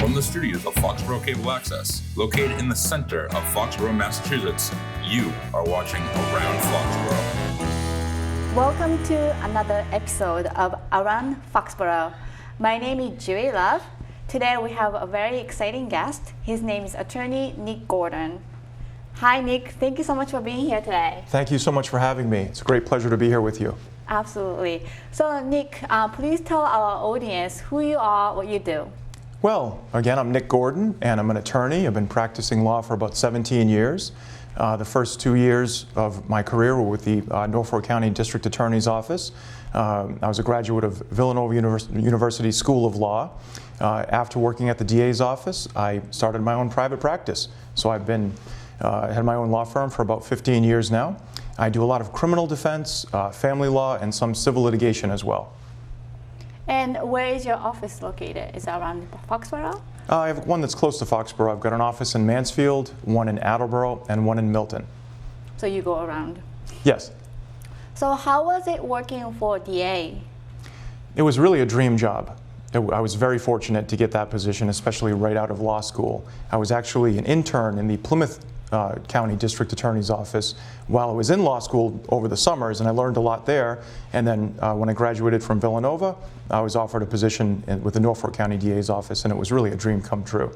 From the studios of Foxborough Cable Access, located in the center of Foxborough, Massachusetts, you are watching Around Foxborough. Welcome to another episode of Around Foxborough. My name is Julie Love. Today we have a very exciting guest. His name is attorney Nick Gordon. Hi Nick, thank you so much for being here today. Thank you so much for having me. It's a great pleasure to be here with you. Absolutely. So Nick, please tell our audience who you are, what you do. Well, again, I'm Nick Gordon, and I'm an attorney. I've been practicing law for about 17 years. The first 2 years of my career were with the Norfolk County District Attorney's Office. I was a graduate of Villanova University School of Law. After working at the DA's office, I started my own private practice. So I've been had my own law firm for about 15 years now. I do a lot of criminal defense, family law, and some civil litigation as well. And where is your office located? Is it around Foxborough? I have one that's close to Foxborough. I've got an office in Mansfield, one in Attleboro, and one in Milton. So you go around? Yes. So how was it working for DA? It was really a dream job. I was very fortunate to get that position, especially right out of law school. I was actually an intern in the Plymouth County District Attorney's Office while I was in law school over the summers, and I learned a lot there. And then when I graduated from Villanova, I was offered a position with the Norfolk County DA's office, and it was really a dream come true.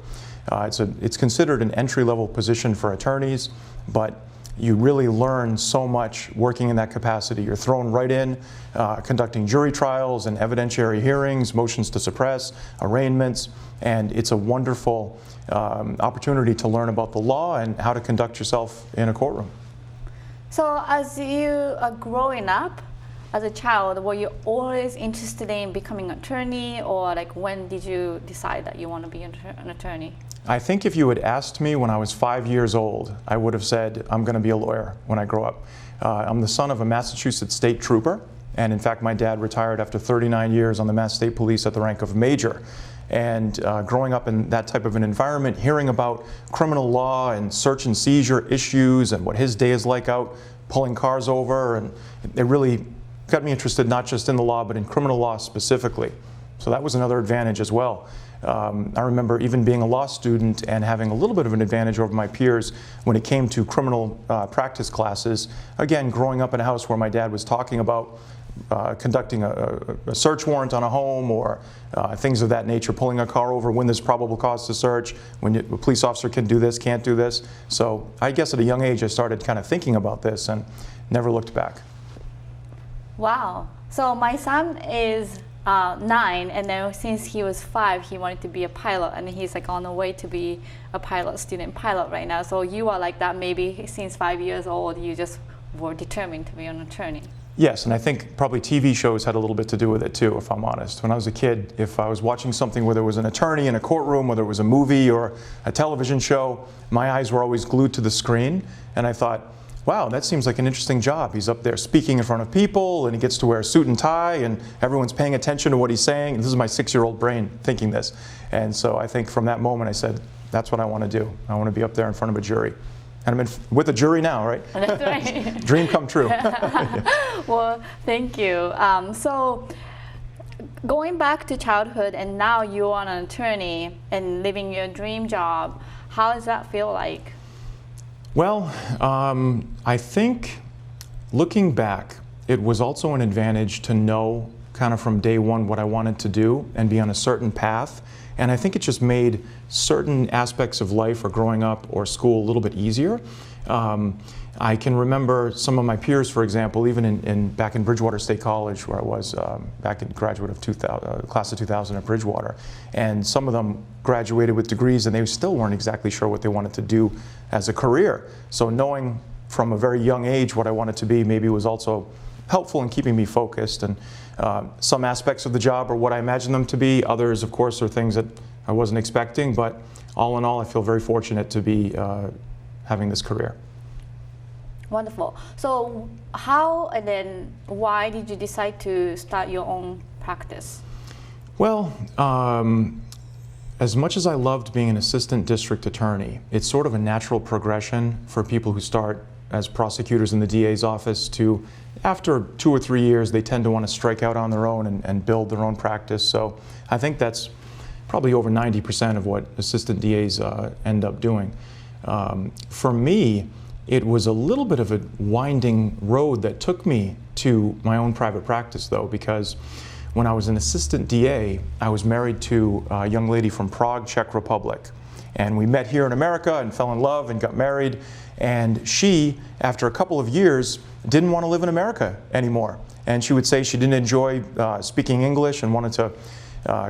It's considered an entry-level position for attorneys, but you really learn so much working in that capacity. You're thrown right in, conducting jury trials and evidentiary hearings, motions to suppress, arraignments, and it's a wonderful opportunity to learn about the law and how to conduct yourself in a courtroom. So as you are growing up, as a child, were you always interested in becoming an attorney, or like when did you decide that you want to be an attorney? I think if you had asked me when I was 5 years old, I would have said, I'm going to be a lawyer when I grow up. I'm the son of a Massachusetts state trooper, and in fact my dad retired after 39 years on the Mass State Police at the rank of major. And growing up in that type of an environment, hearing about criminal law and search and seizure issues and what his day is like out pulling cars over, and it really got me interested not just in the law but in criminal law specifically. So that was another advantage as well. I remember even being a law student and having a little bit of an advantage over my peers when it came to criminal practice classes. Again, growing up in a house where my dad was talking about conducting a search warrant on a home or things of that nature, pulling a car over when there's probable cause to search, when a police officer can do this, can't do this. So I guess at a young age I started kind of thinking about this and never looked back. Wow. So my son is 9, and then since he was 5, he wanted to be a pilot, and he's like on the way to be a student pilot right now. So you are like that maybe since 5 years old, you just were determined to be an attorney. Yes, and I think probably TV shows had a little bit to do with it too, if I'm honest. When I was a kid, if I was watching something where there was an attorney in a courtroom, whether it was a movie or a television show, my eyes were always glued to the screen, and I thought, wow, that seems like an interesting job. He's up there speaking in front of people, and he gets to wear a suit and tie, and everyone's paying attention to what he's saying. And this is my 6-year-old brain thinking this. And so I think from that moment I said, that's what I want to do. I want to be up there in front of a jury. And I'm with a jury now, right? That's right. Dream come true. Well, thank you. So going back to childhood, and now you are an attorney and living your dream job, how does that feel like? Well, I think looking back, it was also an advantage to know kind of from day one what I wanted to do and be on a certain path. And I think it just made certain aspects of life or growing up or school a little bit easier. I can remember some of my peers, for example, even back in Bridgewater State College, where I was back in graduate of class of 2000 at Bridgewater, and some of them graduated with degrees and they still weren't exactly sure what they wanted to do as a career. So knowing from a very young age what I wanted to be maybe was also helpful in keeping me focused. And some aspects of the job are what I imagined them to be. Others, of course, are things that I wasn't expecting. But all in all, I feel very fortunate to be having this career. Wonderful. So how and then why did you decide to start your own practice? Well, as much as I loved being an assistant district attorney, it's sort of a natural progression for people who start as prosecutors in the DA's office to, after 2 or 3 years, they tend to want to strike out on their own and build their own practice. So I think that's probably over 90% of what assistant DAs end up doing. For me, it was a little bit of a winding road that took me to my own private practice, though, because when I was an assistant DA, I was married to a young lady from Prague, Czech Republic. And we met here in America and fell in love and got married. And she, after a couple of years, didn't want to live in America anymore. And she would say she didn't enjoy speaking English and wanted to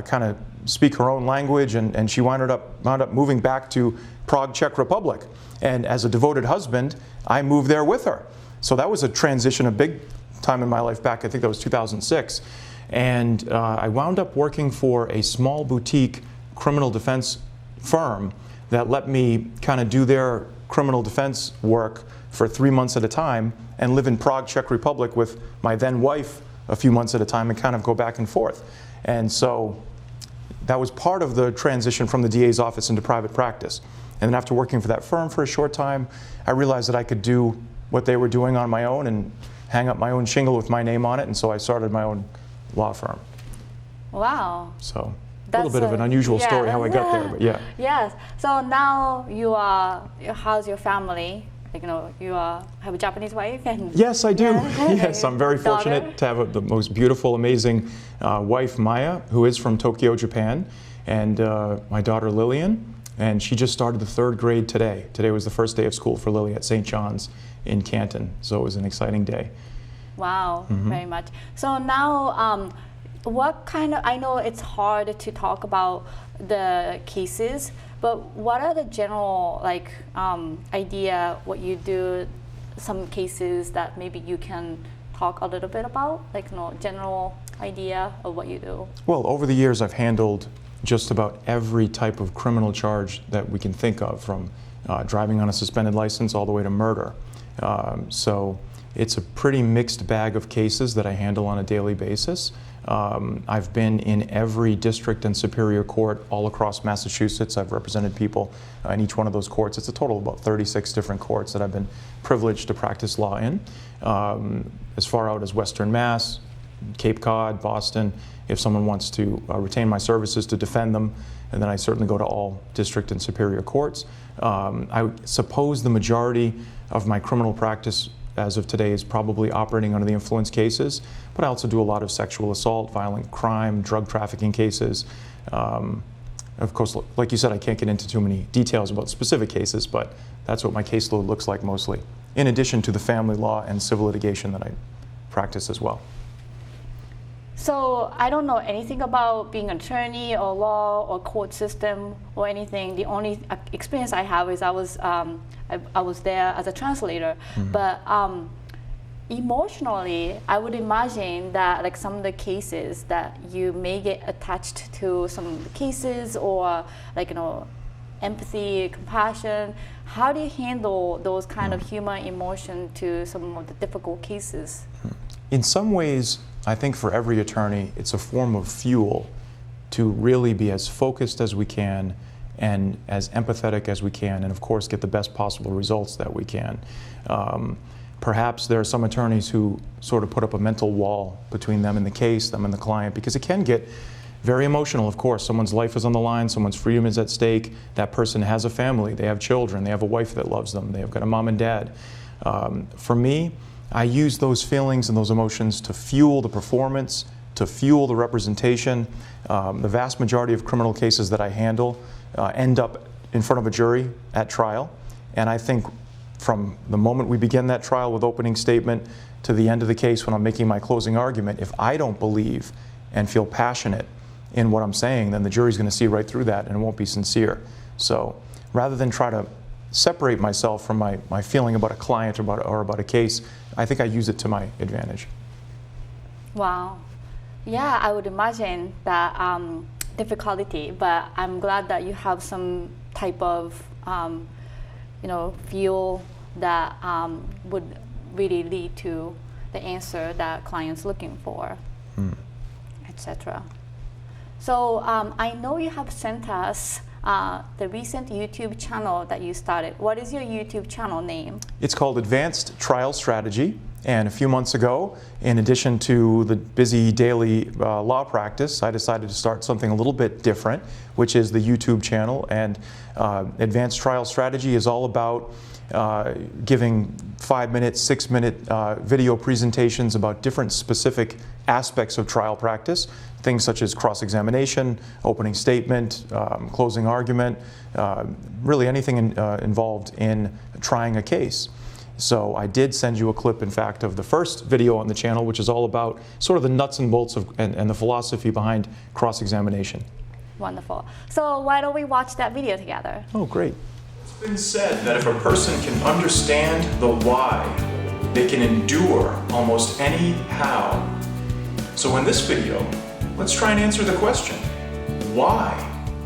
kind of speak her own language. And she wound up moving back to Prague, Czech Republic. And as a devoted husband, I moved there with her. So that was a transition, a big time in my life back, I think that was 2006. And I wound up working for a small boutique criminal defense firm that let me kind of do their criminal defense work for 3 months at a time and live in Prague, Czech Republic with my then wife a few months at a time and kind of go back and forth. And so that was part of the transition from the DA's office into private practice. And then after working for that firm for a short time, I realized that I could do what they were doing on my own and hang up my own shingle with my name on it, and so I started my own law firm. Wow. So a little bit of an unusual story how I got there, but yeah. Yes. So now you are, how's your family? Like, you have a Japanese wife? And yes, I do. Yeah. Yes, I'm very fortunate to have the most beautiful, amazing wife, Maya, who is from Tokyo, Japan, and my daughter, Lillian, and she just started the 3rd grade today. Today was the first day of school for Lily at St. John's in Canton, so it was an exciting day. Wow, very much. So now, what kind of, I know it's hard to talk about the cases, but what are the general idea, what you do, some cases that maybe you can talk a little bit about, general idea of what you do? Well, over the years I've handled just about every type of criminal charge that we can think of, from driving on a suspended license all the way to murder. So it's a pretty mixed bag of cases that I handle on a daily basis. I've been in every district and superior court all across Massachusetts. I've represented people in each one of those courts. It's a total of about 36 different courts that I've been privileged to practice law in. As far out as Western Mass, Cape Cod, Boston, if someone wants to retain my services to defend them, and then I certainly go to all district and superior courts. I suppose the majority of my criminal practice as of today is probably operating under the influence cases, but I also do a lot of sexual assault, violent crime, drug trafficking cases. Of course, like you said, I can't get into too many details about specific cases, but that's what my caseload looks like mostly, in addition to the family law and civil litigation that I practice as well. So I don't know anything about being an attorney or law or court system or anything. The only experience I have is I was there as a translator. But emotionally, I would imagine that some of the cases that you may get attached to some of the cases, or empathy, compassion. How do you handle those kind of human emotion to some of the difficult cases? In some ways, I think for every attorney, it's a form of fuel to really be as focused as we can and as empathetic as we can, and of course get the best possible results that we can. Perhaps there are some attorneys who sort of put up a mental wall between them and the case, them and the client, because it can get very emotional, of course. Someone's life is on the line, someone's freedom is at stake, that person has a family, they have children, they have a wife that loves them, they've got a mom and dad. For me, I use those feelings and those emotions to fuel the performance, to fuel the representation. The vast majority of criminal cases that I handle end up in front of a jury at trial. And I think from the moment we begin that trial with opening statement to the end of the case when I'm making my closing argument, if I don't believe and feel passionate in what I'm saying, then the jury's going to see right through that and it won't be sincere. So rather than try to separate myself from my feeling about a client or about a case, I think I use it to my advantage. Wow. Yeah, I would imagine that difficulty, but I'm glad that you have some type of feel that would really lead to the answer that client's looking for, etc. So I know you have sent us the recent YouTube channel that you started. What is your YouTube channel name? It's called Advanced Trial Strategy, And a few months ago, in addition to the busy daily law practice, I decided to start something a little bit different, which is the YouTube channel. And Advanced Trial Strategy is all about giving 5-minute, 6-minute video presentations about different specific aspects of trial practice, things such as cross-examination, opening statement, closing argument, really anything involved in trying a case. So I did send you a clip, in fact, of the first video on the channel, which is all about sort of the nuts and bolts of, and the philosophy behind cross-examination. Wonderful. So why don't we watch that video together? Oh, great. It's been said that if a person can understand the why, they can endure almost any how. So in this video, let's try and answer the question, why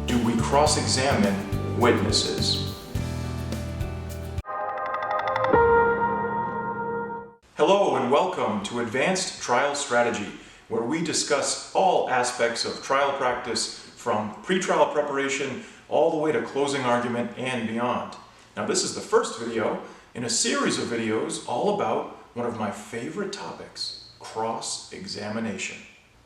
do we cross-examine witnesses? Hello and welcome to Advanced Trial Strategy, where we discuss all aspects of trial practice from pretrial preparation all the way to closing argument and beyond. Now this is the first video in a series of videos all about one of my favorite topics, cross-examination.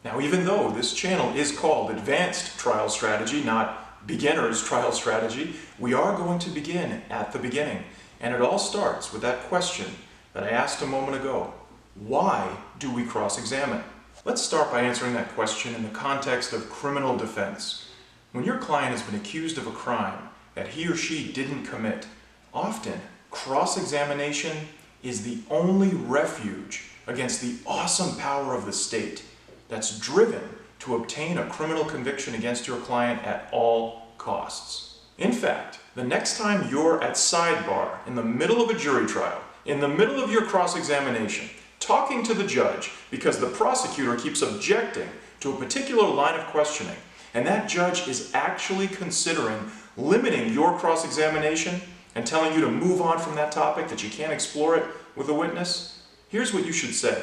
Now even though this channel is called Advanced Trial Strategy, not Beginner's Trial Strategy, we are going to begin at the beginning. And it all starts with that question that I asked a moment ago. Why do we cross-examine? Let's start by answering that question in the context of criminal defense. When your client has been accused of a crime that he or she didn't commit, often cross-examination is the only refuge against the awesome power of the state that's driven to obtain a criminal conviction against your client at all costs. In fact, the next time you're at sidebar in the middle of a jury trial, in the middle of your cross-examination, talking to the judge because the prosecutor keeps objecting to a particular line of questioning, and that judge is actually considering limiting your cross-examination and telling you to move on from that topic, that you can't explore it with a witness, here's what you should say.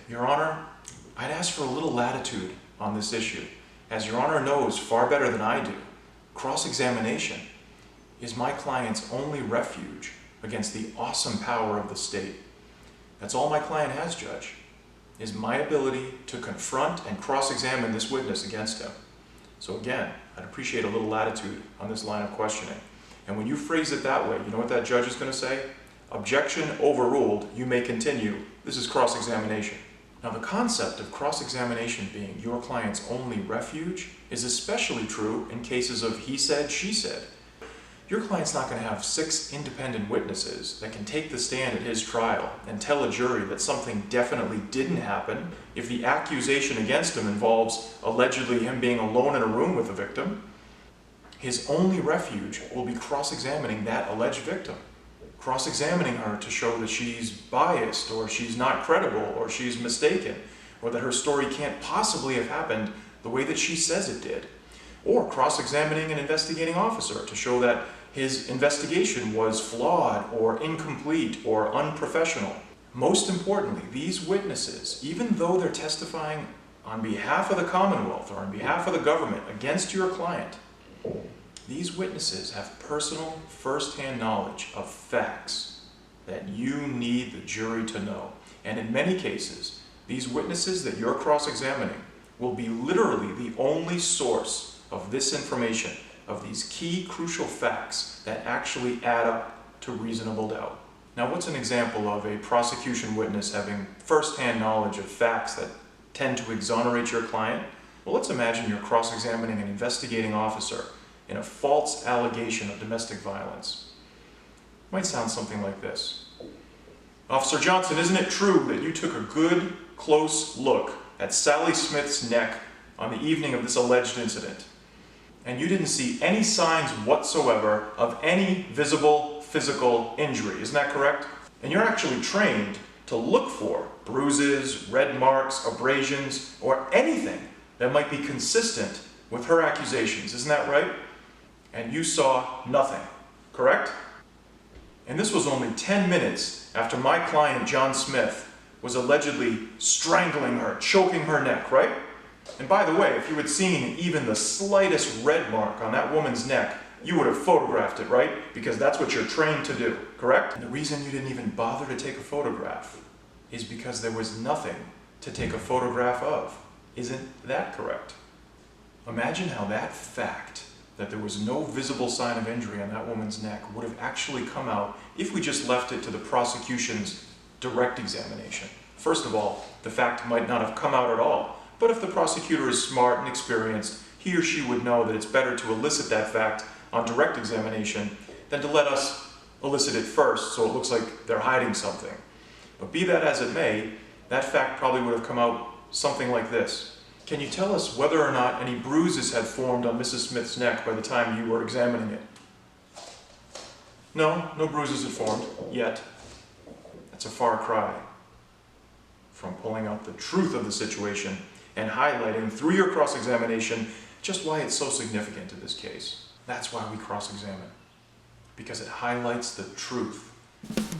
Your Honor, I'd ask for a little latitude on this issue. As Your Honor knows far better than I do, cross-examination is my client's only refuge against the awesome power of the state. That's all my client has, Judge, is my ability to confront and cross-examine this witness against him. So again, I'd appreciate a little latitude on this line of questioning. And when you phrase it that way, you know what that judge is going to say? Objection overruled, you may continue. This is cross-examination. Now the concept of cross-examination being your client's only refuge is especially true in cases of he said, she said. Your client's not going to have 6 independent witnesses that can take the stand at his trial and tell a jury that something definitely didn't happen if the accusation against him involves allegedly him being alone in a room with the victim. His only refuge will be cross-examining that alleged victim. Cross-examining her to show that she's biased, or she's not credible, or she's mistaken, or that her story can't possibly have happened the way that she says it did. Or cross-examining an investigating officer to show that his investigation was flawed or incomplete or unprofessional. Most importantly, these witnesses, even though they're testifying on behalf of the Commonwealth or on behalf of the government against your client, these witnesses have personal, first-hand knowledge of facts that you need the jury to know. And in many cases, these witnesses that you're cross-examining will be literally the only source of this information, of these key crucial facts that actually add up to reasonable doubt. Now, what's an example of a prosecution witness having first-hand knowledge of facts that tend to exonerate your client? Well, let's imagine you're cross-examining an investigating officer in a false allegation of domestic violence. It might sound something like this. Officer Johnson, isn't it true that you took a good, close look at Sally Smith's neck on the evening of this alleged incident, and you didn't see any signs whatsoever of any visible physical injury? Isn't that correct? And you're actually trained to look for bruises, red marks, abrasions, or anything that might be consistent with her accusations. Isn't that right? And you saw nothing, correct? And this was only 10 minutes after my client, John Smith, was allegedly strangling her, choking her neck, right? And by the way, if you had seen even the slightest red mark on that woman's neck, you would have photographed it, right? Because that's what you're trained to do, correct? And the reason you didn't even bother to take a photograph is because there was nothing to take a photograph of. Isn't that correct? Imagine how that fact, that there was no visible sign of injury on that woman's neck, would have actually come out if we just left it to the prosecution's direct examination. First of all, the fact might not have come out at all, but if the prosecutor is smart and experienced, he or she would know that it's better to elicit that fact on direct examination than to let us elicit it first so it looks like they're hiding something. But be that as it may, that fact probably would have come out something like this. Can you tell us whether or not any bruises had formed on Mrs. Smith's neck by the time you were examining it? No bruises had formed, yet. That's a far cry from pulling out the truth of the situation and highlighting through your cross-examination just why it's so significant to this case. That's why we cross-examine, because it highlights the truth.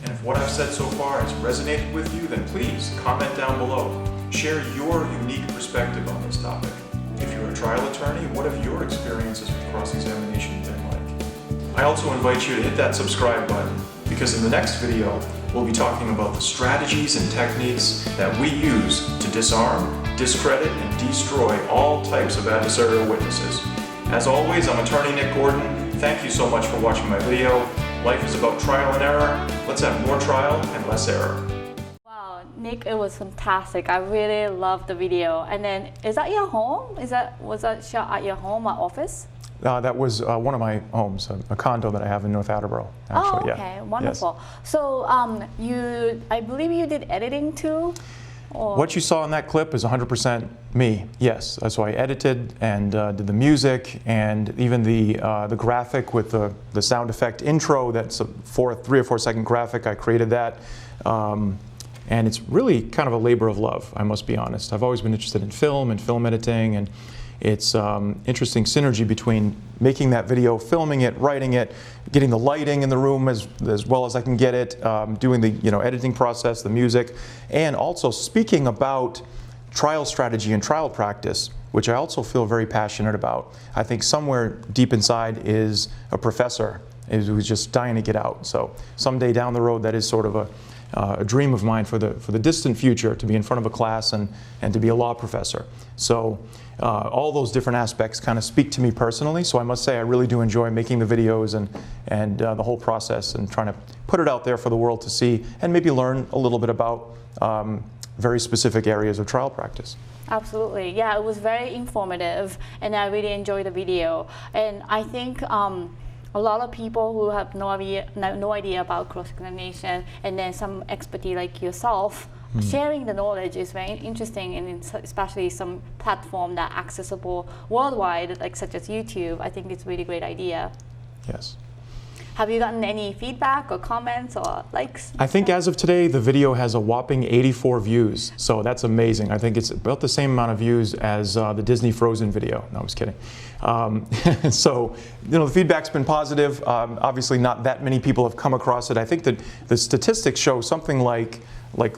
And if what I've said so far has resonated with you, then please comment down below. Share your unique perspective on this topic. If you're a trial attorney, what have your experiences with cross-examination been like? I also invite you to hit that subscribe button, because in the next video, we'll be talking about the strategies and techniques that we use to disarm, discredit, and destroy all types of adversarial witnesses. As always, I'm attorney Nick Gordon. Thank you so much for watching my video. Life is about trial and error. Let's have more trial and less error. Wow, Nick, it was fantastic. I really loved the video. And then, is that your home? Was that shot at your home or office? That was one of my homes, a condo that I have in North Attleboro, actually. Oh, okay, yeah. wonderful. Yes. So, I believe you did editing too? Or? What you saw in that clip is 100% me, yes. So I edited and did the music and even the graphic with the sound effect intro. That's a 3 or 4 second graphic. I created that. And it's really kind of a labor of love, I must be honest. I've always been interested in film and film editing, and it's interesting synergy between making that video, filming it, writing it, getting the lighting in the room as well as I can get it, doing the editing process, the music, and also speaking about trial strategy and trial practice, which I also feel very passionate about. I think somewhere deep inside is a professor who's just dying to get out. So someday down the road, that is sort of a dream of mine for the distant future, to be in front of a class and to be a law professor. So all those different aspects kind of speak to me personally. So I must say I really do enjoy making the videos and the whole process and trying to put it out there for the world to see and maybe learn a little bit about very specific areas of trial practice. Absolutely, yeah, it was very informative and I really enjoyed the video. And I think a lot of people who have no idea about cross-examination, and then some expertise like yourself, sharing the knowledge is very interesting, and especially some platform that accessible worldwide, like such as YouTube. I think it's a really great idea. Yes. Have you gotten any feedback or comments or likes? I think as of today, the video has a whopping 84 views. So that's amazing. I think it's about the same amount of views as the Disney Frozen video. No, I was kidding. So, the feedback's been positive. Obviously, not that many people have come across it. I think that the statistics show something like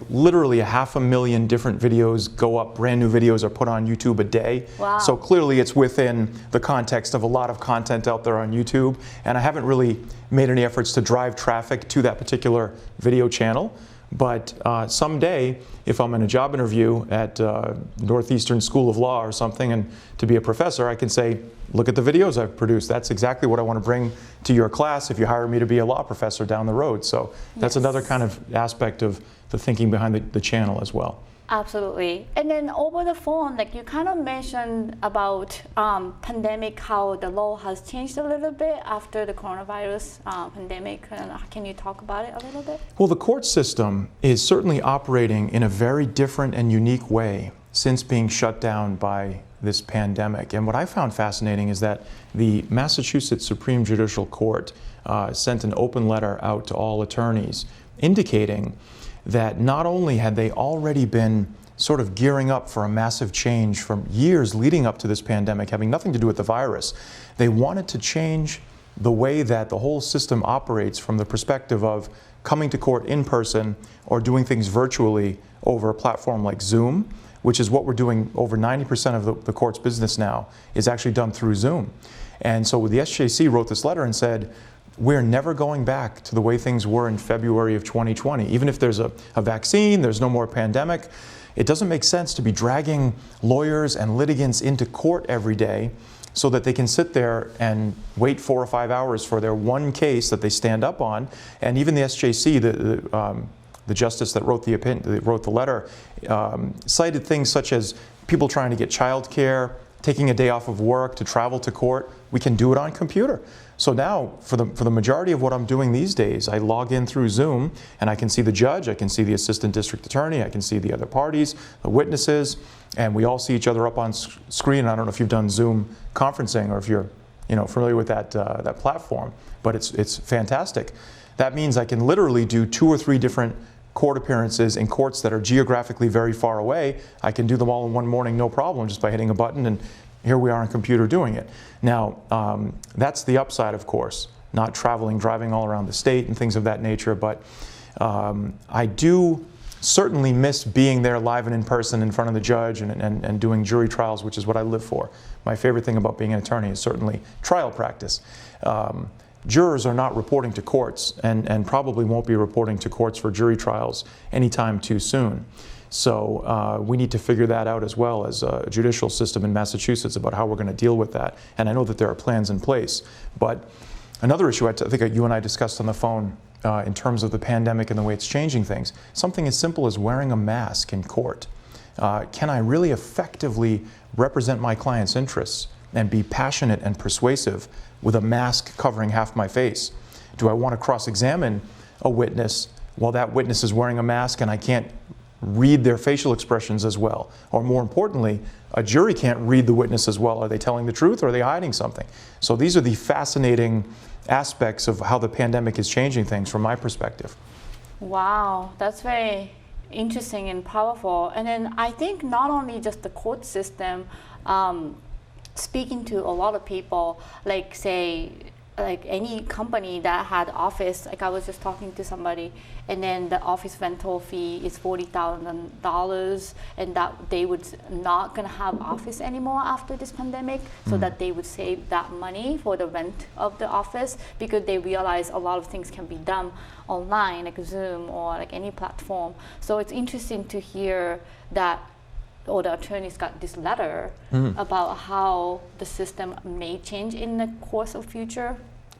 literally 500,000 different videos go up, brand new videos are put on YouTube a day. Wow. So clearly it's within the context of a lot of content out there on YouTube, and I haven't really made any efforts to drive traffic to that particular video channel. But someday, if I'm in a job interview at Northeastern School of Law or something, and to be a professor, I can say, look at the videos I've produced. That's exactly what I want to bring to your class if you hire me to be a law professor down the road. So that's Yes. another kind of aspect of the thinking behind the channel as well. Absolutely. And then over the phone, like you kind of mentioned about pandemic, how the law has changed a little bit after the coronavirus pandemic. Can you talk about it a little bit? Well, the court system is certainly operating in a very different and unique way since being shut down by this pandemic. And what I found fascinating is that the Massachusetts Supreme Judicial Court sent an open letter out to all attorneys indicating that not only had they already been sort of gearing up for a massive change from years leading up to this pandemic, having nothing to do with the virus, they wanted to change the way that the whole system operates from the perspective of coming to court in person or doing things virtually over a platform like Zoom, which is what we're doing. Over 90% of the court's business now is actually done through Zoom. And so the SJC wrote this letter and said, we're never going back to the way things were in February of 2020. Even if there's a vaccine, there's no more pandemic, it doesn't make sense to be dragging lawyers and litigants into court every day so that they can sit there and wait 4 or 5 hours for their one case that they stand up on. And even the SJC, the justice that wrote the letter, cited things such as people trying to get child care, taking a day off of work to travel to court. We can do it on computer. So now, for the majority of what I'm doing these days, I log in through Zoom and I can see the judge, I can see the assistant district attorney, I can see the other parties, the witnesses, and we all see each other up on screen. I don't know if you've done Zoom conferencing or if you're familiar with that platform, but it's fantastic. That means I can literally do 2 or 3 different court appearances in courts that are geographically very far away. I can do them all in one morning, no problem, just by hitting a button, and here we are on computer doing it. Now, that's the upside, of course, not driving all around the state and things of that nature, but I do certainly miss being there live and in person in front of the judge and doing jury trials, which is what I live for. My favorite thing about being an attorney is certainly trial practice. Jurors are not reporting to courts and probably won't be reporting to courts for jury trials anytime too soon. So we need to figure that out as well as a judicial system in Massachusetts about how we're going to deal with that. And I know that there are plans in place. But another issue I think you and I discussed on the phone in terms of the pandemic and the way it's changing things, something as simple as wearing a mask in court. Can I really effectively represent my client's interests and be passionate and persuasive with a mask covering half my face? Do I want to cross-examine a witness while that witness is wearing a mask and I can't read their facial expressions as well? Or more importantly, a jury can't read the witness as well. Are they telling the truth or are they hiding something? So these are the fascinating aspects of how the pandemic is changing things from my perspective. Wow, that's very interesting and powerful. And then I think not only just the court system, speaking to a lot of people, like say, like any company that had office, like I was just talking to somebody, and then the office rental fee is $40,000, and that they would not gonna have office anymore after this pandemic, so that they would save that money for the rent of the office, because they realize a lot of things can be done online, like Zoom or like any platform. So it's interesting to hear that or the attorneys got this letter about how the system may change in the course of future.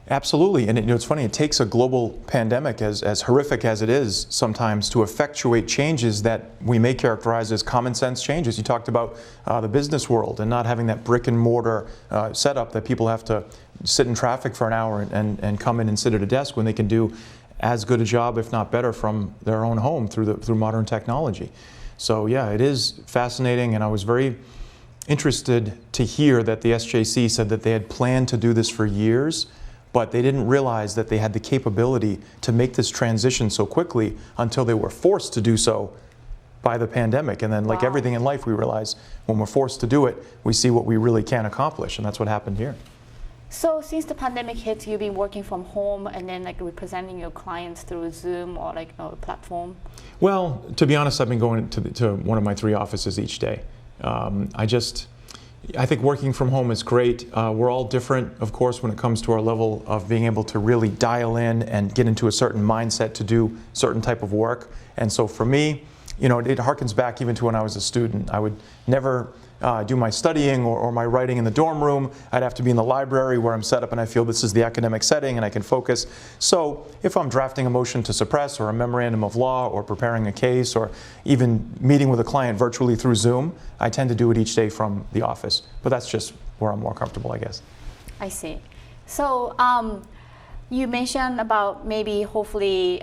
Absolutely, and it's funny, it takes a global pandemic, as horrific as it is sometimes, to effectuate changes that we may characterize as common sense changes. You talked about the business world and not having that brick and mortar setup that people have to sit in traffic for an hour and come in and sit at a desk when they can do as good a job, if not better, from their own home through modern technology. So yeah, it is fascinating, and I was very interested to hear that the SJC said that they had planned to do this for years, but they didn't realize that they had the capability to make this transition so quickly until they were forced to do so by the pandemic. And then, like everything in life, we realize when we're forced to do it, we see what we really can accomplish, and that's what happened here. So since the pandemic hit, you've been working from home and then like representing your clients through Zoom or like a platform? Well, to be honest, I've been going to one of my 3 offices each day. I think working from home is great. We're all different, of course, when it comes to our level of being able to really dial in and get into a certain mindset to do certain type of work. And so for me, it harkens back even to when I was a student. I would never do my studying or my writing in the dorm room. I'd have to be in the library where I'm set up and I feel this is the academic setting and I can focus. So if I'm drafting a motion to suppress or a memorandum of law or preparing a case or even meeting with a client virtually through Zoom, I tend to do it each day from the office. But that's just where I'm more comfortable, I guess. I see. So you mentioned about maybe hopefully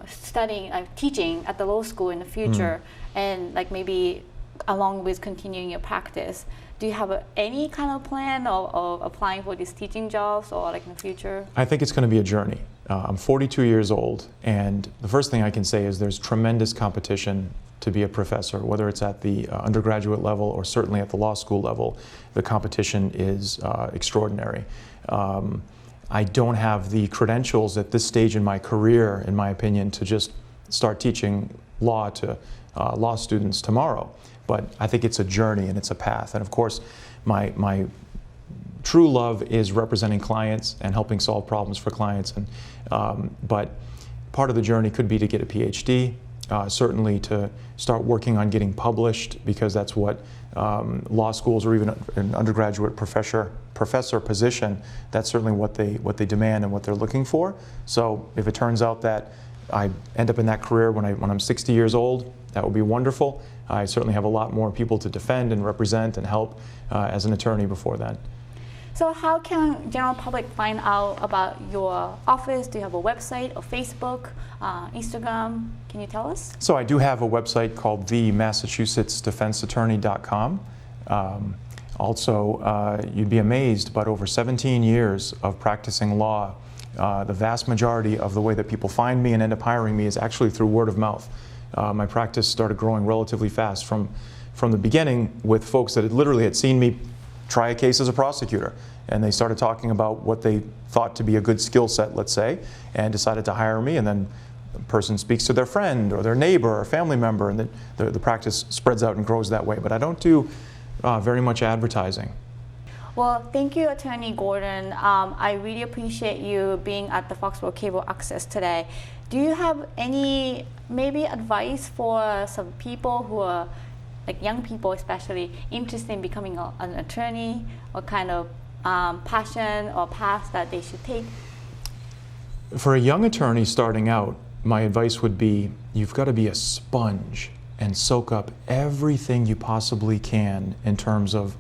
studying, teaching at the law school in the future, and like maybe along with continuing your practice. Do you have any kind of plan of applying for these teaching jobs or like in the future? I think it's going to be a journey. I'm 42 years old, and the first thing I can say is there's tremendous competition to be a professor, whether it's at the undergraduate level or certainly at the law school level. The competition is extraordinary. I don't have the credentials at this stage in my career, in my opinion, to just start teaching law to law students tomorrow. But I think it's a journey and it's a path. And of course, my true love is representing clients and helping solve problems for clients. And but part of the journey could be to get a PhD, certainly to start working on getting published, because that's what law schools or even an undergraduate professor position, that's certainly what they demand and what they're looking for. So if it turns out that I end up in that career when I'm 60 years old, that would be wonderful. I certainly have a lot more people to defend and represent and help as an attorney before then. So how can general public find out about your office? Do you have a website or Facebook, Instagram? Can you tell us? So I do have a website called themassachusettsdefenseattorney.com. Also, you'd be amazed, but over 17 years of practicing law, the vast majority of the way that people find me and end up hiring me is actually through word of mouth. My practice started growing relatively fast from the beginning with folks that had literally seen me try a case as a prosecutor, and they started talking about what they thought to be a good skill set, let's say, and decided to hire me, and then the person speaks to their friend or their neighbor or family member, and the practice spreads out and grows that way. But I don't do very much advertising. Well, thank you, Attorney Gordon. I really appreciate you being at the Foxborough Cable Access today. Do you have any maybe advice for some people who are, like young people especially, interested in becoming an attorney? What kind of passion or path that they should take? For a young attorney starting out, my advice would be, you've got to be a sponge and soak up everything you possibly can in terms of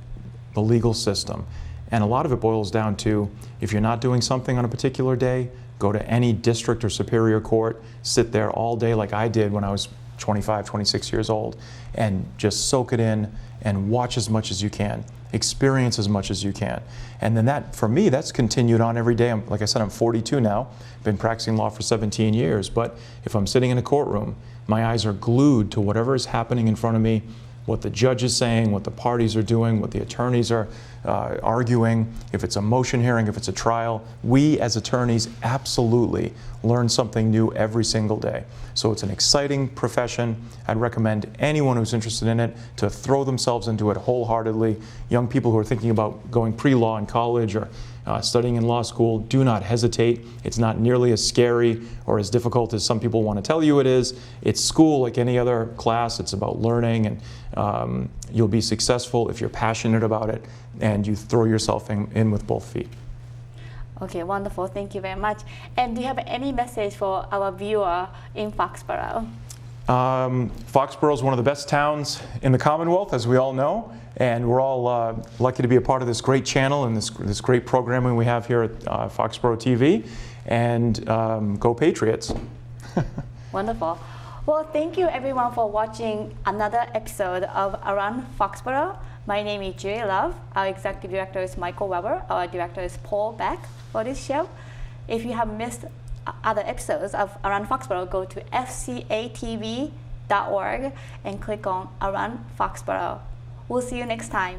the legal system. And a lot of it boils down to, if you're not doing something on a particular day, go to any district or superior court, sit there all day like I did when I was 25, 26 years old, and just soak it in and watch as much as you can, experience as much as you can. And then that, for me, that's continued on every day. Like I said, I'm 42 now, been practicing law for 17 years, but if I'm sitting in a courtroom, my eyes are glued to whatever is happening in front of me, what the judge is saying, what the parties are doing, what the attorneys are arguing, if it's a motion hearing, if it's a trial. We as attorneys absolutely learn something new every single day. So it's an exciting profession. I'd recommend anyone who's interested in it to throw themselves into it wholeheartedly. Young people who are thinking about going pre-law in college or studying in law school, do not hesitate. It's not nearly as scary or as difficult as some people want to tell you it is. It's school like any other class. It's about learning, and you'll be successful if you're passionate about it and you throw yourself in with both feet. Okay, wonderful. Thank you very much. And do you have any message for our viewer in Foxborough? Foxborough is one of the best towns in the Commonwealth, as we all know, and we're all lucky to be a part of this great channel and this great programming we have here at Foxborough TV. And go Patriots! Wonderful. Well, thank you everyone for watching another episode of Around Foxborough. My name is Julie Love. Our executive director is Michael Weber. Our director is Paul Beck for this show. If you have missed other episodes of Around Foxborough, go to fcatv.org and click on Around Foxborough. We'll see you next time.